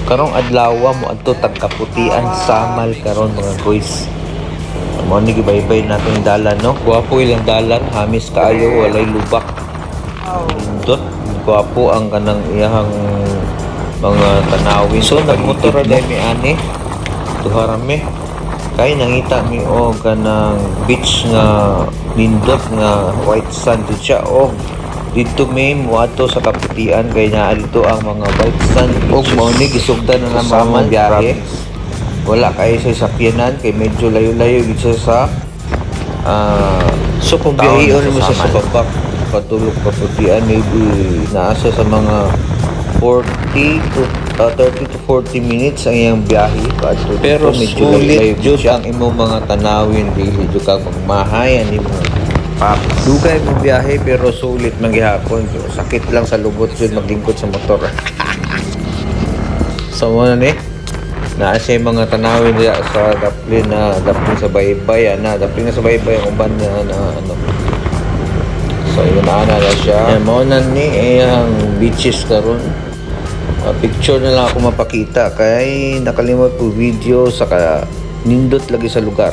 Karong adlaw mo adto tagkaputian samal karon mga guys. Mo ni gibaybay natin dalan no. Guwapo ilang dalan, hamis kaayo, walay lubak. Indot, guwapo ang kanang iyahang mga tanawin. So nagmotor day mi ani. Duharame. Kay nangita mi og kanang beach nga nindot nga white sand dito siya og dito may muato sa kaputian kay naa dito ang mga white sand og mao ni gisugdan na naman biyahe. Wala kay sa sakyanan kay medyo layo-layo gid sa so kung biyaheon mo sa Subak patulog kaputian maybe naasa sa mga 30 to 40 minutes ang iyang biyahe pero medyo sulit jud ang imong mga tanawin dili jud kag magmahay ani mo dugay mo biyahe pero sulit man gihapon sakit lang sa lubot jud maglingkod sa motor so mo ni naa siya mga tanawin diya sa daplin sa baybay daplin na sa baybay ang uban na ano so yun na siya mao na ni ang beaches karon picture na lang ako mapakita kay nakalimot po video sa nindot lagi sa lugar.